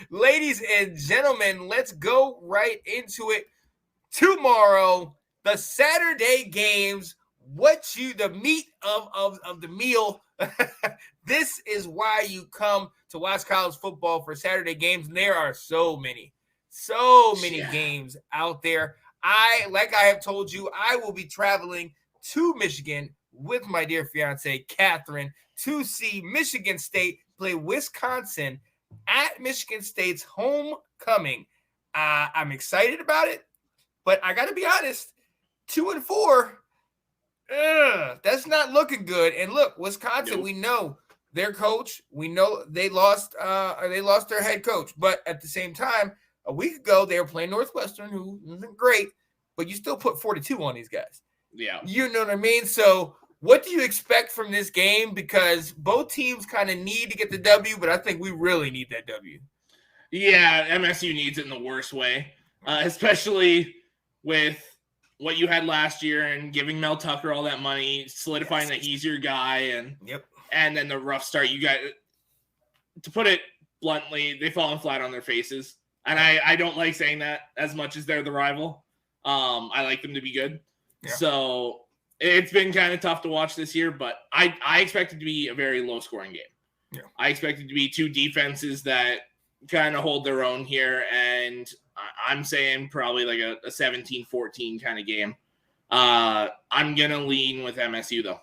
Ladies and gentlemen, let's go right into it. Tomorrow, the Saturday games, the meat of the meal. This is why you come to watch college football for Saturday games. And there are so many games out there. Like I have told you, I will be traveling to Michigan with my dear fiance, Catherine, to see Michigan State play Wisconsin at Michigan State's homecoming. I'm excited about it, but I got to be honest, 2-4, that's not looking good. And look, Wisconsin, Nope. we know their coach. We know they lost their head coach, but at the same time, a week ago they were playing Northwestern, who isn't great, but you still put 42 on these guys. Yeah. You know what I mean? So what do you expect from this game? Because both teams kind of need to get the W, but I think we really need that W. Yeah, MSU needs it in the worst way, especially with what you had last year and giving Mel Tucker all that money, solidifying that he's your guy, and then the rough start. You got, to put it bluntly, they've fallen flat on their faces. And I don't like saying that as much as they're the rival. I like them to be good. Yeah. So it's been kind of tough to watch this year, but I expect it to be a very low-scoring game. Yeah. I expect it to be two defenses that kind of hold their own here, and I'm saying probably like a 17-14 kind of game. I'm going to lean with MSU, though.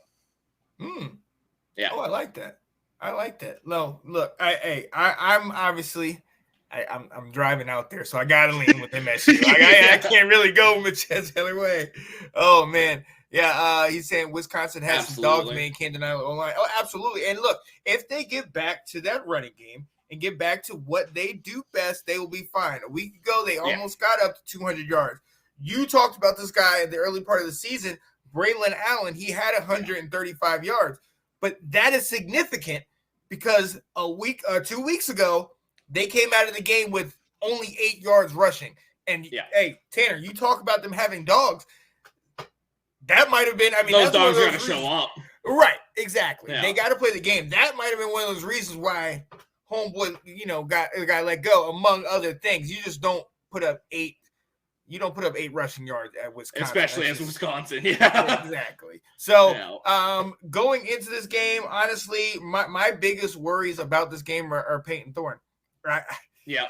Yeah. Oh, I like that. No, look, I'm obviously – I'm driving out there, so I gotta lean with MSU. I can't really go much other way. Oh man, yeah. He's saying Wisconsin has some dogs, man. Can't deny it online. Oh, absolutely. And look, if they get back to that running game and get back to what they do best, they will be fine. A week ago, they almost got up to 200 yards. You talked about this guy in the early part of the season, Braylon Allen. He had 135 yards, but that is significant because 2 weeks ago, they came out of the game with only 8 yards rushing. And, hey, Tanner, you talk about them having dogs. That might have been – those dogs got to show up. Right, exactly. Yeah. They got to play the game. That might have been one of those reasons why homeboy, got let go, among other things. You just don't put up 8 – you don't put up 8 rushing yards at Wisconsin. Especially as Wisconsin, yeah. Exactly. So, going into this game, honestly, my biggest worries about this game are Peyton Thorne. Right. Yeah.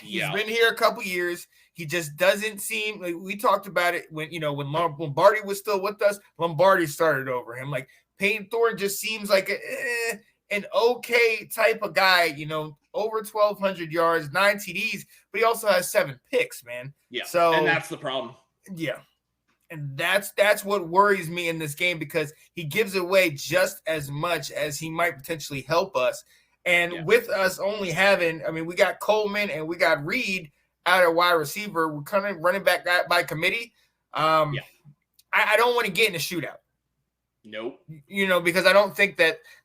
He's been here a couple years. He just doesn't seem like we talked about it when Lombardi was still with us. Lombardi started over him. Like Peyton Thorne just seems like an okay type of guy, over 1,200 yards, 9 TDs, but he also has 7 picks, man. Yeah. So, and that's the problem. Yeah. And that's what worries me in this game because he gives away just as much as he might potentially help us. And with us only having, we got Coleman and we got Reed out at wide receiver. We're kind of running back by committee. I don't want to get in a shootout. Nope. Because I don't think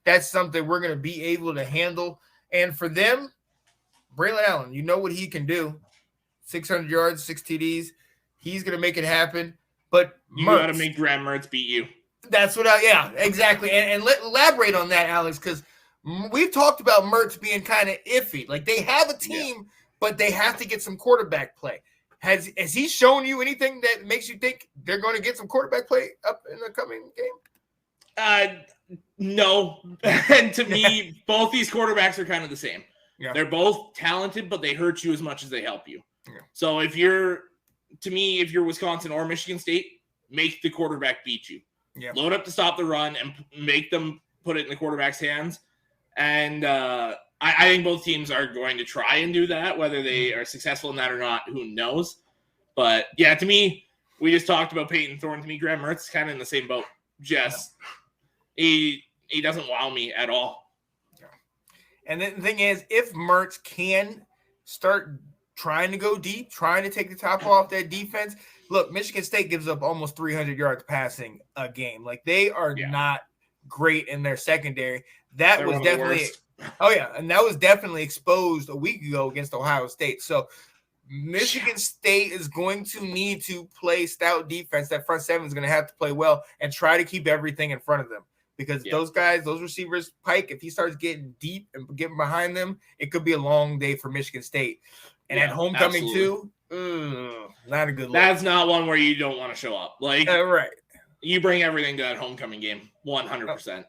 that's something we're going to be able to handle. And for them, Braylon Allen, you know what he can do. 600 yards, 6 TDs. He's going to make it happen. But you got to make Graham Mertz beat you. That's what exactly. And elaborate on that, Alex, because we've talked about Mertz being kind of iffy. Like they have a team, but they have to get some quarterback play. Has he shown you anything that makes you think they're going to get some quarterback play up in the coming game? No. And to me, both these quarterbacks are kind of the same. Yeah. They're both talented, but they hurt you as much as they help you. Yeah. So if you're Wisconsin or Michigan State, make the quarterback beat you. Yeah. Load up to stop the run and make them put it in the quarterback's hands. And I think both teams are going to try and do that. Whether they are successful in that or not, who knows? But, yeah, to me, we just talked about Peyton Thorne. To me, Graham Mertz is kind of in the same boat. Just he doesn't wow me at all. Yeah. And the thing is, if Mertz can start trying to go deep, trying to take the top off that defense, look, Michigan State gives up almost 300 yards passing a game. Like, they are not great in their secondary. They're was definitely and that was definitely exposed a week ago against Ohio State. So Michigan State is going to need to play stout defense. That front seven is going to have to play well and try to keep everything in front of them because those guys, those receivers, Pike, if he starts getting deep and getting behind them, it could be a long day for Michigan State. And at homecoming too, not a good look. That's not one where you don't want to show up. Like, right. You bring everything to that homecoming game, 100%.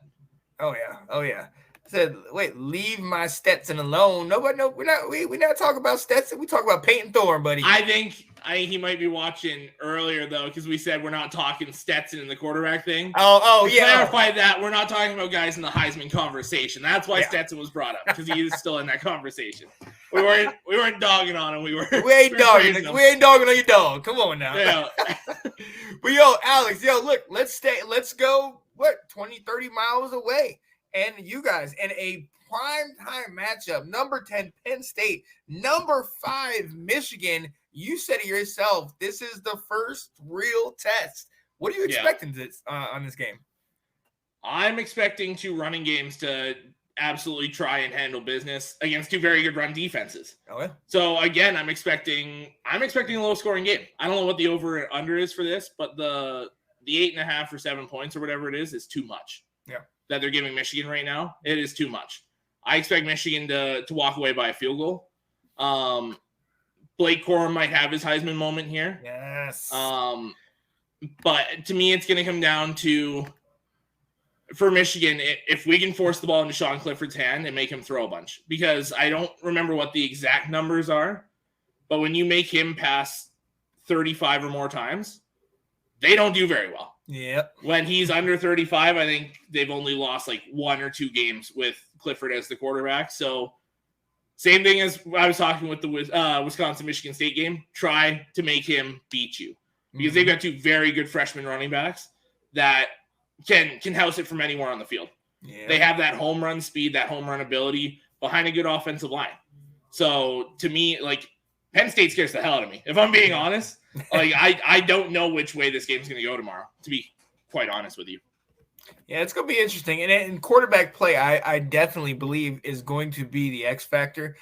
Oh yeah. Said, wait, leave my Stetson alone. Nobody, no, we're not talking about Stetson. We talk about Peyton Thorne, buddy. I think he might be watching earlier though, because we said we're not talking Stetson in the quarterback thing. Oh yeah. Clarify that we're not talking about guys in the Heisman conversation. That's why Stetson was brought up, because he is still in that conversation. We weren't dogging on him. We ain't dogging on your dog. Come on now. Yeah. But Alex, look, let's go 20, 30 miles away. And you guys in a prime time matchup, number 10 Penn State, number 5 Michigan. You said it yourself, this is the first real test. What are you expecting on this game? I'm expecting 2 running games to absolutely try and handle business against 2 very good run defenses. Oh yeah. So again, I'm expecting a low scoring game. I don't know what the over and under is for this, but the 8.5 or 7 points or whatever it is too much. Yeah. That they're giving Michigan right now. It is too much. I expect Michigan to walk away by a field goal. Blake Corum might have his Heisman moment here. Yes. But to me, it's going to come down to, for Michigan, if we can force the ball into Sean Clifford's hand and make him throw a bunch. Because I don't remember what the exact numbers are, but when you make him pass 35 or more times, they don't do very well. Yep. When he's under 35, I think they've only lost like 1 or 2 games with Clifford as the quarterback. So same thing as I was talking with the Wisconsin-Michigan State game. Try to make him beat you, because they've got 2 very good freshman running backs that can house it from anywhere on the field. Yeah. They have that home run speed, that home run ability behind a good offensive line. So to me, like, Penn State scares the hell out of me, if I'm being honest. Like, I don't know which way this game's going to go tomorrow, to be quite honest with you. Yeah, it's going to be interesting. And in quarterback play, I definitely believe is going to be the X factor.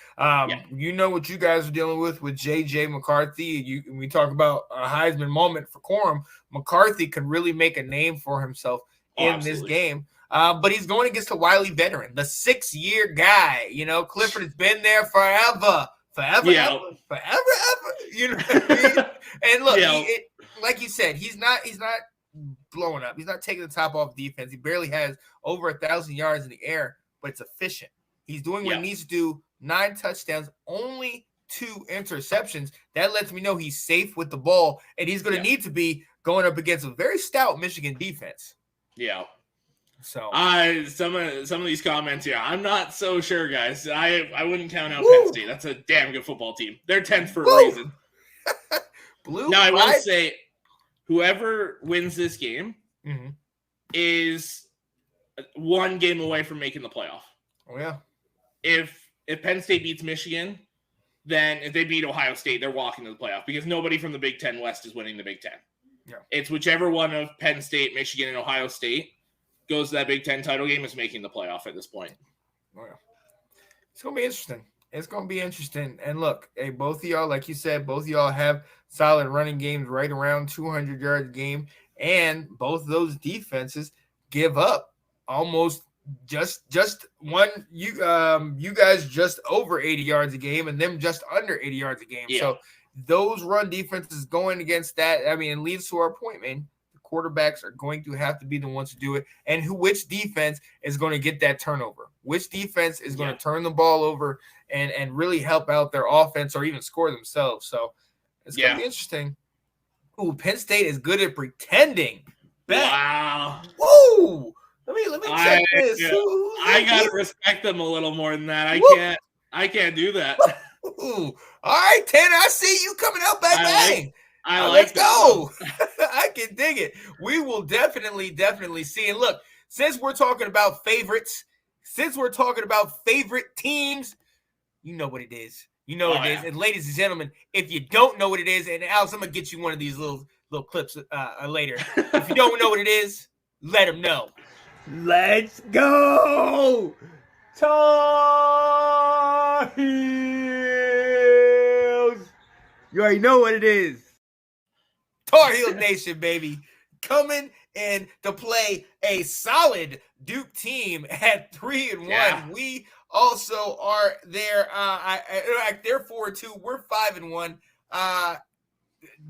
You know what you guys are dealing with J.J. McCarthy. We talk about a Heisman moment for Corum. McCarthy could really make a name for himself in this game. But he's going against a wily veteran, the 6-year guy. Clifford has been there forever. Forever. You know what I mean? And look, like you said, he's not blowing up. He's not taking the top off defense. He barely has over 1,000 yards in the air, but it's efficient. He's doing what he needs to do. 9 touchdowns, only 2 interceptions. That lets me know he's safe with the ball, and he's going to need to be going up against a very stout Michigan defense. Yeah. So some of these comments here, I'm not so sure, guys. I wouldn't count out Penn State. That's a damn good football team. They're 10th for a reason. Now I will say, whoever wins this game is 1 game away from making the playoff. Oh yeah. If Penn State beats Michigan, then if they beat Ohio State, they're walking to the playoff, because nobody from the Big Ten West is winning the Big Ten. Yeah. It's whichever one of Penn State, Michigan, and Ohio State goes to that Big Ten title game is making the playoff at this point. Oh, yeah. It's going to be interesting. It's going to be interesting. And look, hey, both of y'all, like you said, both of y'all have solid running games right around 200 yards a game. And both of those defenses give up almost just one. You guys just over 80 yards a game, and them just under 80 yards a game. Yeah. So those run defenses going against that, I mean, it leads to our point, man. Quarterbacks are going to have to be the ones to do it. And which defense is going to get that turnover? Which defense is going to turn the ball over and really help out their offense or even score themselves? So it's going to be interesting. Ooh, Penn State is good at pretending. Wow. Woo! Let me check this. I got to respect them a little more than that. I can't do that. Ooh. All right, Tanner, I see you coming out bang. Let's go. I can dig it. We will definitely see. And look, since we're talking about favorites, since we're talking about favorite teams, you know what it is. You know what it is. And ladies and gentlemen, if you don't know what it is, and Alex, I'm going to get you one of these little clips later. If you don't know what it is, let them know. Let's go. Tar Heels. You already know what it is. Tar Heel Nation, baby, coming in to play a solid Duke team at 3-1. Yeah. We also are there. They're 4-2. We're 5-1.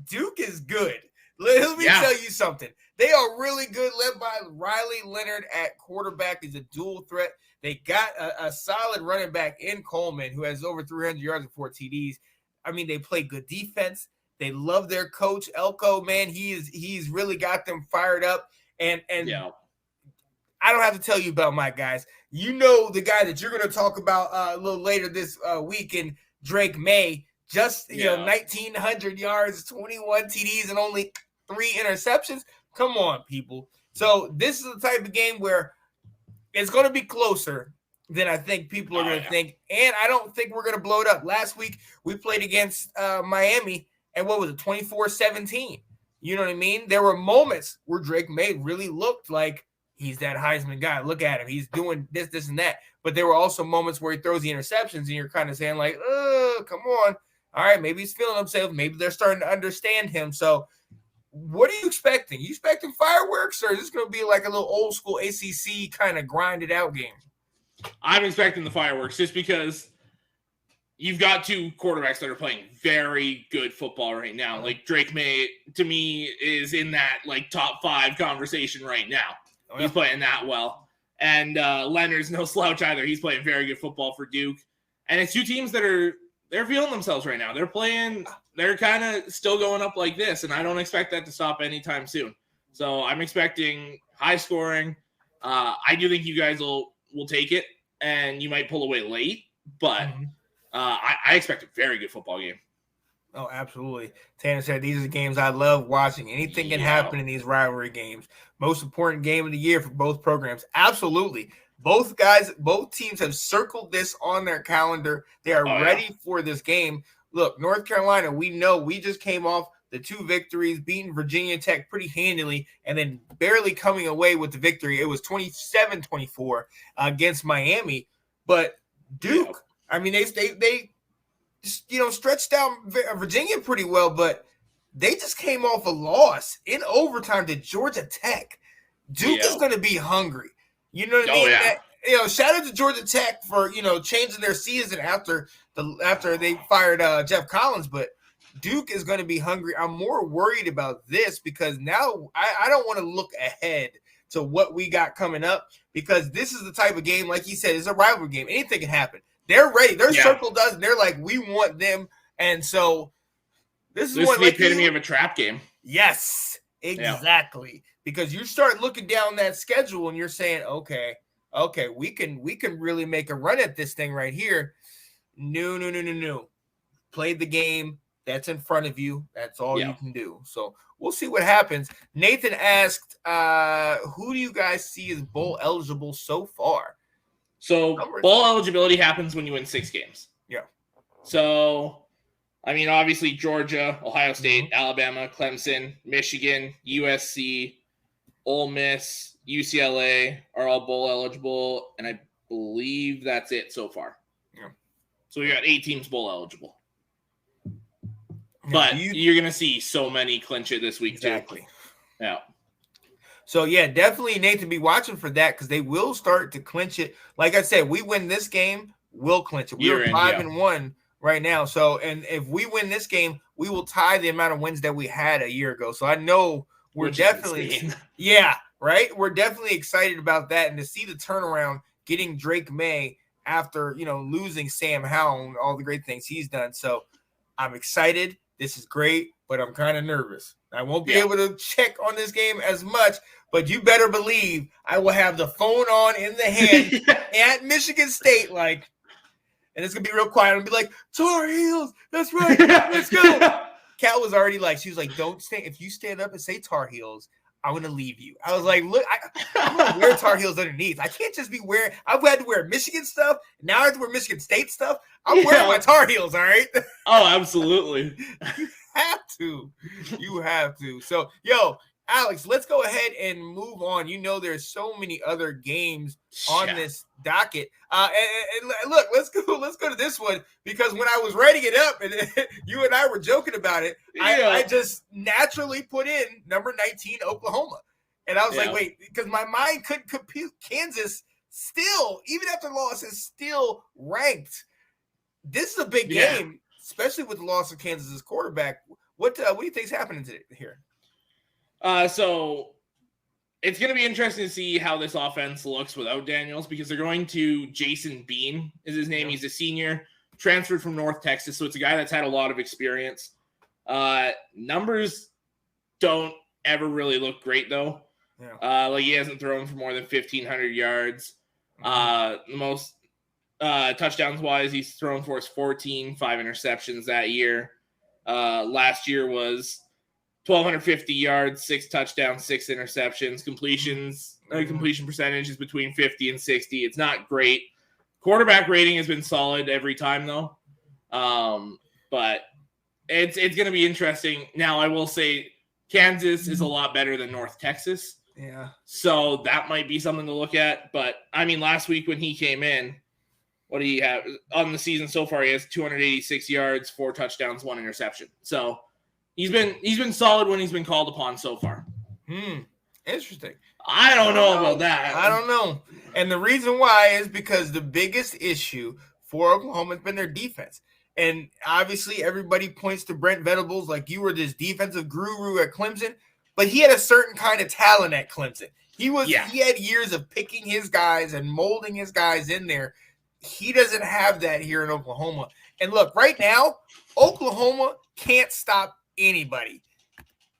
Duke is good. Let me tell you something. They are really good, led by Riley Leonard at quarterback. He's a dual threat. They got a solid running back in Coleman who has over 300 yards and 4 TDs. I mean, they play good defense. They love their coach, Elko. Man, he's really got them fired up. And I don't have to tell you about my guys. You know the guy that you're going to talk about a little later this week in Drake May. Just, 1,900 yards, 21 TDs, and only 3 interceptions. Come on, people. So this is the type of game where it's going to be closer than I think people are going to think. And I don't think we're going to blow it up. Last week, we played against Miami, and what was it, 24-17? You know what I mean? There were moments where Drake May really looked like he's that Heisman guy. Look at him. He's doing this, and that. But there were also moments where he throws the interceptions, and you're kind of saying like, oh, come on. All right, maybe he's feeling himself. Maybe they're starting to understand him. So what are you expecting? You expecting fireworks, or is this going to be like a little old school ACC kind of grinded out game? I'm expecting the fireworks just because you've got 2 quarterbacks that are playing very good football right now. Like Drake May, to me, is in that like top 5 conversation right now. Oh, yeah. He's playing that well. And Leonard's no slouch either. He's playing very good football for Duke. And it's 2 teams that they're feeling themselves right now. They're kind of still going up like this, and I don't expect that to stop anytime soon. So I'm expecting high scoring. I do think you guys will take it, and you might pull away late, but I expect a very good football game. Oh, absolutely. Tanner said these are the games I love watching. Anything can happen in these rivalry games. Most important game of the year for both programs. Absolutely. Both teams have circled this on their calendar. They are ready for this game. Look, North Carolina, we know we just came off the 2 victories, beating Virginia Tech pretty handily, and then barely coming away with the victory. It was 27-24 against Miami. But Duke, I mean, they stretched out Virginia pretty well, but they just came off a loss in overtime to Georgia Tech. Duke is going to be hungry. You know what I mean? Yeah. Shout out to Georgia Tech for, changing their season after they fired Jeff Collins, but Duke is going to be hungry. I'm more worried about this because now I don't want to look ahead to what we got coming up, because this is the type of game, like you said, it's a rivalry game. Anything can happen. They're ready. They're circled us, and they're like, we want them. And so this is the epitome of a trap game. Yes, exactly. Yeah. Because you start looking down that schedule and you're saying, okay, we can really make a run at this thing right here. No. Play the game that's in front of you. That's all you can do. So we'll see what happens. Nathan asked, who do you guys see as bowl eligible so far? So bowl eligibility happens when you win 6 games. Yeah. So, I mean, obviously Georgia, Ohio State, Alabama, Clemson, Michigan, USC, Ole Miss, UCLA are all bowl eligible, and I believe that's it so far. Yeah. So we got 8 teams bowl eligible. But you're going to see so many clinch it this week, exactly. Too. Yeah. So, definitely Nathan, be watching for that, because they will start to clinch it. Like I said, we win this game, we'll clinch it. We're 5-1 right now. So, and if we win this game, we will tie the amount of wins that we had a year ago. So I know we're definitely right. We're definitely excited about that, and to see the turnaround, getting Drake May after losing Sam Howell and all the great things he's done. So I'm excited. This is great, but I'm kind of nervous. I won't be able to check on this game as much, but you better believe I will have the phone on in the hand at Michigan State, and it's gonna be real quiet. I'll be like, Tar Heels, that's right, let's go. Cal was already she was like, don't stand. If you stand up and say Tar Heels, I'm going to leave you. I was like, look, I'm going to wear Tar Heels underneath. I can't just be wearing – I've had to wear Michigan stuff. Now I have to wear Michigan State stuff. I'm wearing my Tar Heels, all right? Oh, absolutely. You have to. So, Alex, let's go ahead and move on. There's so many other games on this docket. And look, let's go to this one, because when I was writing it up and you and I were joking about it, I just naturally put in number 19 Oklahoma. And I was like, wait, because my mind couldn't compute. Kansas still, even after loss, is still ranked. This is a big game, especially with the loss of Kansas's quarterback. What do you think's happening here? So it's going to be interesting to see how this offense looks without Daniels, because they're going to Jason Bean is his name. He's a senior, transferred from North Texas. So it's a guy that's had a lot of experience. Numbers don't ever really look great, though. Yeah. Like he hasn't thrown for more than 1,500 yards. The most touchdowns wise he's thrown for is 14, 5 interceptions that year. Last year was 1,250 yards, 6 touchdowns, 6 interceptions. Completion percentage is between 50 and 60. It's not great. Quarterback rating has been solid every time, though. But it's going to be interesting. Now, I will say Kansas is a lot better than North Texas. Yeah. So that might be something to look at. But, I mean, last week when he came in, what do you have? On the season so far, he has 286 yards, 4 touchdowns, 1 interception. So he's been solid when he's been called upon so far. Interesting. I don't know about that. I don't know. And the reason why is because the biggest issue for Oklahoma has been their defense. And obviously everybody points to Brent Venables like you were this defensive guru at Clemson, but he had a certain kind of talent at Clemson. He had years of picking his guys and molding his guys in there. He doesn't have that here in Oklahoma. And look, right now, Oklahoma can't stop anybody.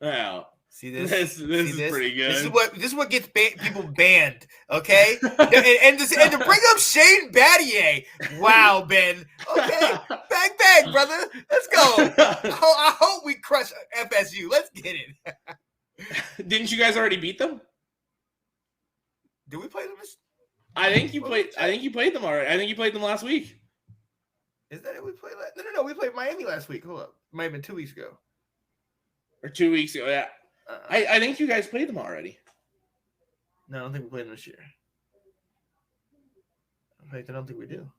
Wow. See this? This is pretty good. This is what gets people banned, okay? and to bring up Shane Battier. Wow, Ben. Okay, bang, brother. Let's go. I hope we crush FSU. Let's get it. Didn't you guys already beat them? Did we play them? I think you played them already. I think you played them last week. Is that it? We played last? No. We played Miami last week. Hold up. It might have been 2 weeks ago. Or 2 weeks ago, yeah. I think you guys played them already. No, I don't think we played them this year. In fact, I don't think we do.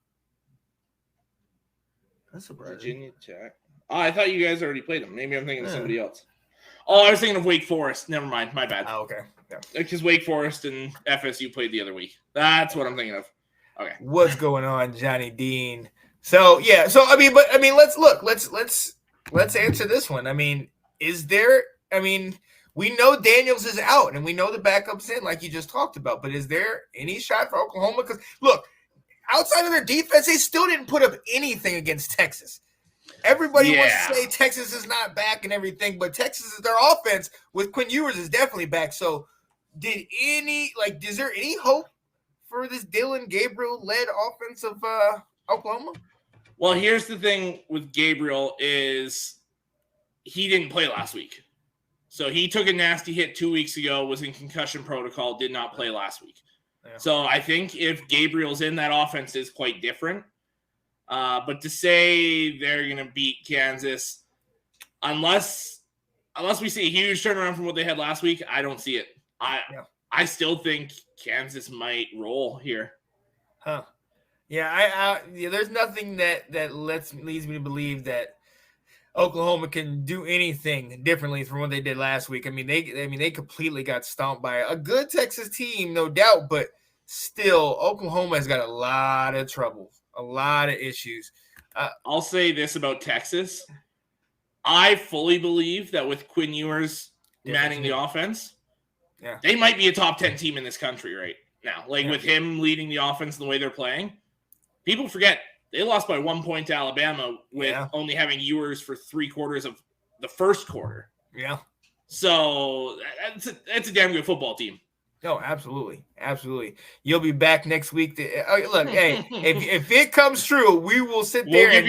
That's surprising. Virginia Tech. Oh, I thought you guys already played them. Maybe I'm thinking of somebody else. Oh, I was thinking of Wake Forest. Never mind. My bad. Oh, okay. Yeah. Because Wake Forest and FSU played the other week. That's what I'm thinking of. Okay. What's going on, Johnny Dean? So yeah. So I mean, let's look. Let's answer this one. I mean, is there? I mean, we know Daniels is out, and we know the backup's in, like you just talked about. But is there any shot for Oklahoma? Because look, outside of their defense, they still didn't put up anything against Texas. Everybody wants to say Texas is not back and everything, but Texas is their offense with Quinn Ewers is definitely back. So, is there any hope for this Dylan Gabriel-led offense of Oklahoma? Well, here's the thing with Gabriel is he didn't play last week. So he took a nasty hit 2 weeks ago, was in concussion protocol, did not play last week. Yeah. So I think if Gabriel's in, that offense is quite different. But to say they're going to beat Kansas, unless we see a huge turnaround from what they had last week, I don't see it. I still think Kansas might roll here. Huh. Yeah, there's nothing that leads me to believe that Oklahoma can do anything differently from what they did last week. I mean, they completely got stomped by a good Texas team, no doubt, but still, Oklahoma has got a lot of trouble, a lot of issues. I'll say this about Texas. I fully believe that with Quinn Ewers manning the offense, they might be a top 10 team in this country right now. With him leading the offense and the way they're playing, people forget they lost by 1 point to Alabama with only having Ewers for 3/4 of the first quarter. Yeah. So that's a damn good football team. No, absolutely. Absolutely. You'll be back next week. Look, hey, if it comes true, we will sit there and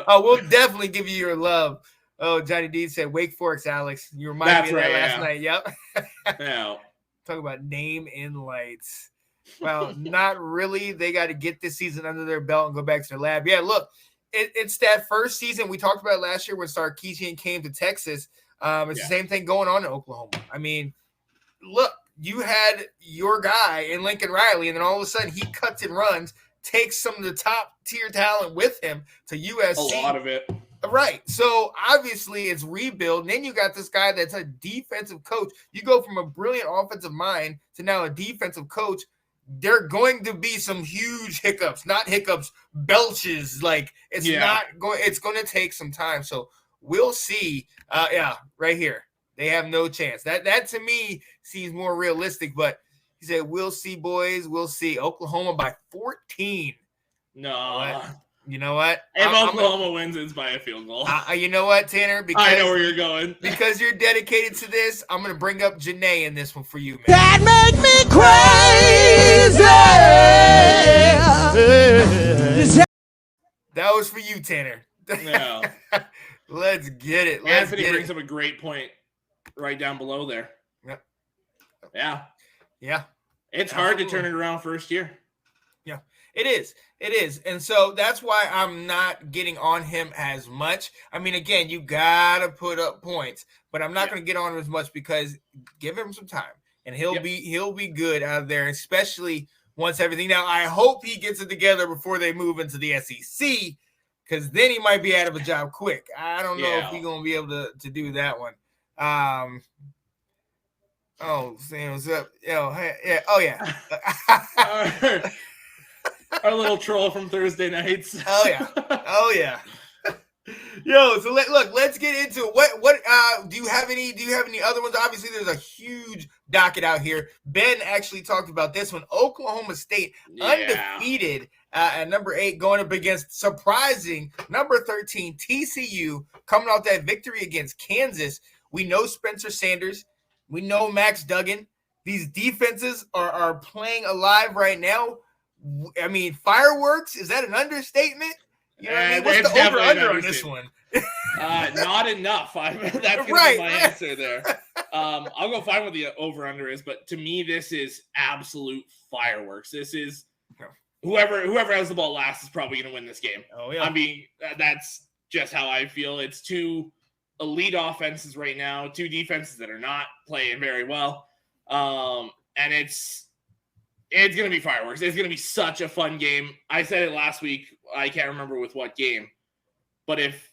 we'll definitely give you your love. Oh, Johnny D said Wake Forest, Alex. You reminded me of that last night. Yep. Yeah. Talk about name in lights. Well, not really. They got to get this season under their belt and go back to their lab. Yeah, look, it's that first season we talked about last year when Sarkisian came to Texas. It's the same thing going on in Oklahoma. I mean, look, you had your guy in Lincoln Riley, and then all of a sudden he cuts and runs, takes some of the top tier talent with him to USC. A lot of it. Right. So obviously it's rebuild. And then you got this guy that's a defensive coach. You go from a brilliant offensive mind to now a defensive coach. There are going to be some huge hiccups, not hiccups, belches. Like it's going to take some time. So we'll see. Right here. They have no chance. That to me seems more realistic, but he said, we'll see, boys. We'll see. Oklahoma by 14. No. You know what? If Oklahoma wins, it's by a field goal. You know what, Tanner? Because I know where you're going. Because you're dedicated to this, I'm going to bring up Janae in this one for you, man. That make me crazy. That was for you, Tanner. No. Let's get it. Anthony brings up a great point right down below there. Yep. Yeah. It's hard to turn it around first year. Yeah, it is. It is. And so that's why I'm not getting on him as much. I mean, again, you got to put up points, but I'm not going to get on him as much because give him some time and he'll be good out of there, especially once everything. Now, I hope he gets it together before they move into the SEC because then he might be out of a job quick. I don't know if he's going to be able to do that one. Oh, Sam, what's up? Yeah. Oh, yeah. Our little troll from Thursday nights. Oh yeah. Yo, so let's get into it. What do you have any other ones? Obviously, there's a huge docket out here. Ben actually talked about this one. Oklahoma State undefeated at number 8, going up against surprising number 13 TCU, coming off that victory against Kansas. We know Spencer Sanders. We know Max Duggan. These defenses are playing alive right now. I mean, fireworks, is that an understatement? You know what I mean? What's the over-under on this one? Not enough. That's going to be my answer there. I'll go find what the over-under is, but to me, this is absolute fireworks. This is whoever has the ball last is probably going to win this game. Oh, yeah. I mean, that's just how I feel. It's two elite offenses right now, two defenses that are not playing very well. And it's going to be fireworks. It's going to be such a fun game. I said it last week. I can't remember with what game. But if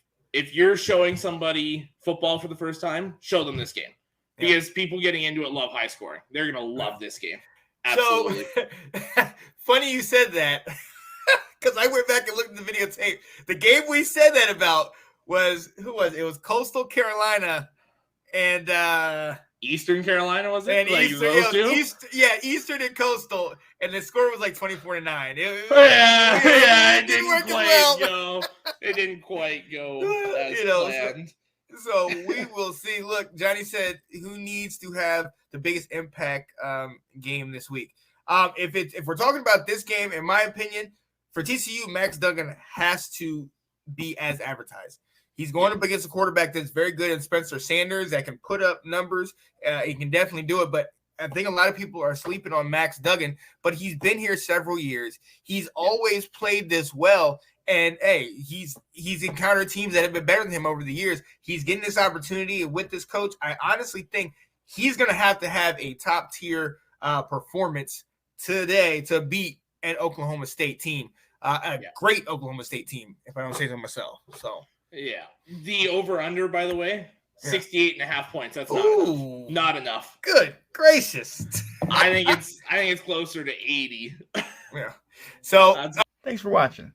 you're showing somebody football for the first time, show them this game. Because people getting into it love high scoring. They're going to love this game. Absolutely. So, funny you said that. Because I went back and looked at the videotape. The game we said that about was, who was it? It was Coastal Carolina and Eastern Carolina, was it? And like Eastern and Coastal, and the score was like 24-9. It didn't quite go. It didn't quite go as planned. So we will see. Look, Johnny said, who needs to have the biggest impact game this week? If we're talking about this game, in my opinion, for TCU, Max Duggan has to be as advertised. He's going up against a quarterback that's very good in Spencer Sanders that can put up numbers. He can definitely do it, but I think a lot of people are sleeping on Max Duggan, but he's been here several years. He's always played this well, and hey, he's encountered teams that have been better than him over the years. He's getting this opportunity with this coach. I honestly think he's going to have a top-tier performance today to beat an Oklahoma State team, great Oklahoma State team, if I don't say so myself. So. Yeah. The over-under, by the way, 68.5 points. That's not enough. Not enough. Good gracious. I think it's closer to 80. Yeah. So thanks for watching.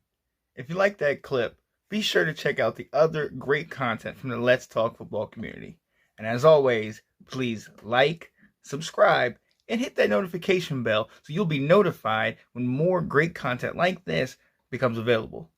If you like that clip, be sure to check out the other great content from the Let's Talk Football community. And as always, please like, subscribe, and hit that notification bell so you'll be notified when more great content like this becomes available.